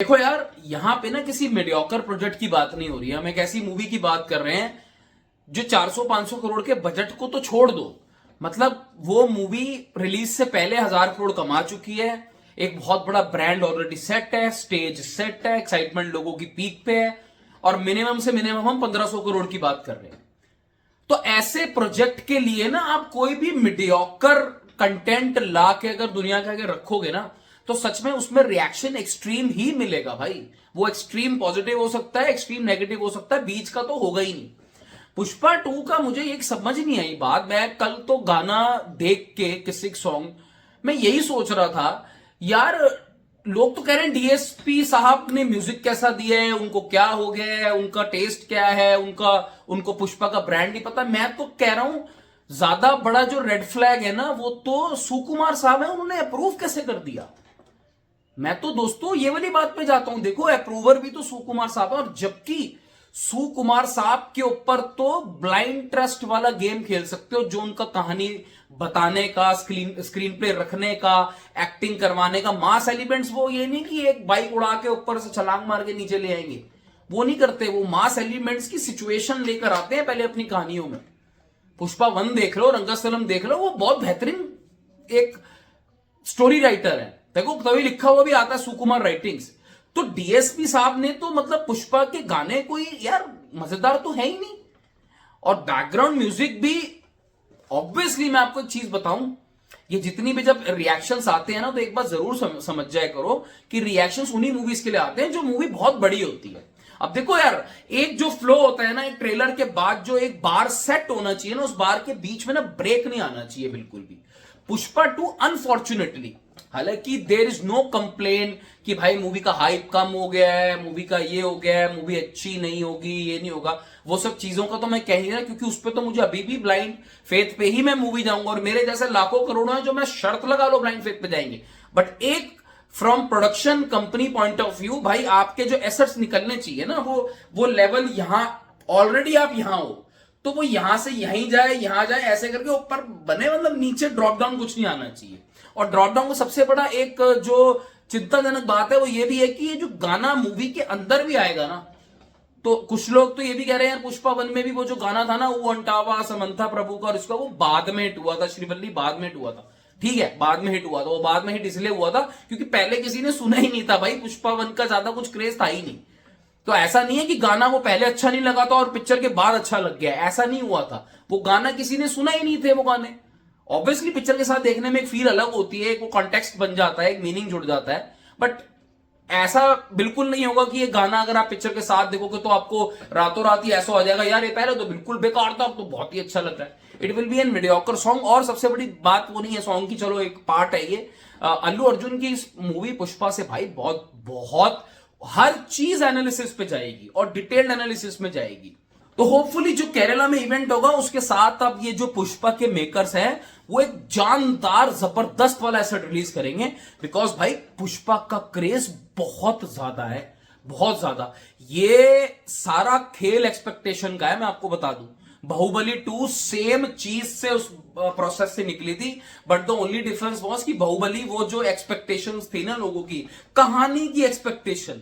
देखो यार, यहां पे ना किसी मीडियोकर प्रोजेक्ट की बात नहीं हो रही है। हम एक ऐसी मूवी की बात कर रहे हैं जो 400-500 करोड़ के बजट को तो छोड़ दो, मतलब वो मूवी रिलीज से पहले 1000 करोड़ कमा चुकी है। एक बहुत बड़ा ब्रांड ऑलरेडी सेट है, स्टेज सेट है, एक्साइटमेंट लोगों की पीक पे है, और मिनिमम से मिनिमम हम 1500 करोड़ की बात कर रहे हैं। तो ऐसे प्रोजेक्ट के लिए ना आप कोई भी मीडियोकर कंटेंट ला के अगर दुनिया के आगे रखोगे ना, तो सच में उसमें रिएक्शन एक्सट्रीम ही मिलेगा भाई। वो एक्सट्रीम पॉजिटिव हो सकता है, एक्सट्रीम नेगेटिव हो सकता है, बीच का तो होगा ही नहीं। पुष्पा 2 का मुझे एक समझ नहीं आई बात। मैं कल तो गाना देख के किसिक सॉन्ग मैं यही सोच रहा था यार, लोग तो कह रहे हैं डीएसपी साहब ने म्यूजिक कैसा दिया है, उनको क्या हो गया है, उनका टेस्ट क्या है, उनको पुष्पा का ब्रांड नहीं पता। मैं तो कह रहा हूं ज्यादा बड़ा जो रेड फ्लैग है ना, वो तो सुकुमार साहब है, उन्होंने अप्रूव कैसे कर दिया। मैं तो दोस्तों ये वाली बात पे जाता हूं, देखो अप्रूवर भी तो सुकुमार साहब है, और जबकि सुकुमार साहब के ऊपर तो ब्लाइंड ट्रस्ट वाला गेम खेल सकते हो, जो उनका कहानी बताने का, स्क्रीन प्ले रखने का, एक्टिंग करवाने का, मास एलिमेंट्स, वो ये नहीं कि एक बाइक उड़ा के ऊपर से छलांग मार के नीचे ले आएंगे, वो नहीं करते। वो मास एलिमेंट्स की सिचुएशन लेकर आते हैं पहले अपनी कहानियों में। पुष्पा 1 देख लो, रंगस्थलम देख लो, वो बहुत बेहतरीन एक स्टोरी राइटर है, देखो तभी लिखा हुआ भी आता है सुकुमार राइटिंग्स। तो डीएसपी साहब ने तो मतलब पुष्पा के गाने कोई यार मजेदार तो है ही नहीं, और बैकग्राउंड म्यूजिक भी ऑब्वियसली। मैं आपको एक चीज बताऊं, ये जितनी भी जब रिएक्शंस आते हैं ना, तो एक बात जरूर समझ जाए करो कि रिएक्शंस उन्हीं मूवीज के लिए आते हैं जो मूवी बहुत बड़ी होती है। अब देखो यार, एक जो फ्लो होता है ना, एक ट्रेलर के बाद जो एक बार सेट होना चाहिए ना, उस बार के बीच में ना ब्रेक नहीं आना चाहिए बिल्कुल भी। पुष्पा 2 अनफॉर्चुनेटली, हालांकि देर इज नो कंप्लेन कि भाई मूवी का हाइप कम हो गया है, मूवी का ये हो गया है, मूवी अच्छी नहीं होगी, ये नहीं होगा, वो सब चीजों का तो मैं कह नहीं रहा, क्योंकि उस पर तो मुझे अभी भी ब्लाइंड फेथ पे ही मैं मूवी जाऊंगा, और मेरे जैसे लाखों करोड़ों हैं जो मैं शर्त लगा लो ब्लाइंड फेथ पे जाएंगे। बट एक from production company point of view, भाई आपके जो एसेट्स निकलने चाहिए ना, वो लेवल यहां ऑलरेडी आप यहां हो, तो वो यहां से यहीं जाए, यहां जाए, ऐसे करके ऊपर बने, मतलब नीचे ड्रॉप डाउन कुछ नहीं आना चाहिए। और ड्रॉप डाउन को सबसे बड़ा एक जो चिंताजनक बात है वो ये भी है कि ये जो गाना मूवी के अंदर भी आएगा ना, तो कुछ लोग तो ये भी कह रहे हैं यार, पुष्पा 1 में भी वो जो गाना था ना, वो अंटावा समंथा प्रभु का, और इसका वो बाद में हिट हुआ था, श्रीवल्ली बाद में हिट हुआ था। ठीक है, बाद में हिट हुआ था, वो बाद में हिट इसलिए हुआ था क्योंकि पहले किसी ने सुना ही नहीं था भाई, पुष्पा 1 का ज्यादा कुछ क्रेज था ही नहीं। तो ऐसा नहीं है कि गाना वो पहले अच्छा नहीं लगा था और पिक्चर के बाद अच्छा लग गया, ऐसा नहीं हुआ था। वो गाना किसी ने सुना ही नहीं थे वो गाने। ऑब्वियसली पिक्चर के साथ देखने में एक फील अलग होती है, एक वो कॉन्टेक्स्ट बन जाता है, एक मीनिंग जुड़ जाता है। बट ऐसा बिल्कुल नहीं होगा कि ये गाना अगर आप पिक्चर के साथ देखोगे तो आपको रातों रात ही ऐसा हो जाएगा यार ये पहले तो बिल्कुल बेकार था, अब तो बहुत ही अच्छा लग रहा है। It will be an mediocre song. और सबसे बड़ी बात वो नहीं है सॉन्ग की, चलो एक पार्ट है ये, अल्लू अर्जुन की इस मूवी पुष्पा से भाई बहुत बहुत हर चीज एनालिसिस पे जाएगी और डिटेल्ड एनालिसिस में जाएगी। तो होपफुली जो केरला में इवेंट होगा उसके साथ अब ये जो पुष्पा के मेकर्स हैं वो एक जानदार जबरदस्त वाला एसेट रिलीज करेंगे, बिकॉज भाई पुष्पा का क्रेज बहुत ज्यादा है, बहुत ज्यादा। ये सारा खेल एक्सपेक्टेशन का है, मैं आपको बता दूं। बाहुबली 2 सेम चीज से उस प्रोसेस से निकली थी, but the only difference was कि बाहुबली वो जो एक्सपेक्टेशंस थी ना लोगों की, कहानी की एक्सपेक्टेशन,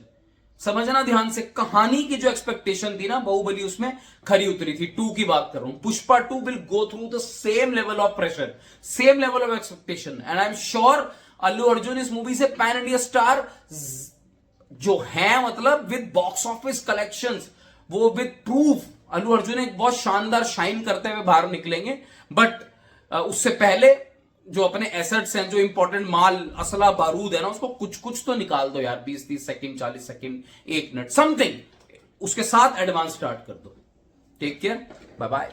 समझना ध्यान से, कहानी की जो एक्सपेक्टेशन थी ना, बाहुबली उसमें खरी उतरी थी। 2 की बात कर रहा हूं। Pushpa 2 will go through the same level of pressure, same level of expectation, and I am sure Allu Arjun इस मूवी से पैन इंडिया स्टार जो है, मतलब विद बॉक्स ऑफिस कलेक्शंस, वो विद प्रूफ अल्लू अर्जुन एक बहुत शानदार शाइन करते हुए बाहर निकलेंगे। बट उससे पहले जो अपने एसेट्स हैं, जो इंपॉर्टेंट माल, असला बारूद है ना, उसको कुछ कुछ तो निकाल दो यार, 20-30 सेकंड, 40 सेकंड, 1 मिनट, समथिंग उसके साथ एडवांस स्टार्ट कर दो। Take care, bye bye.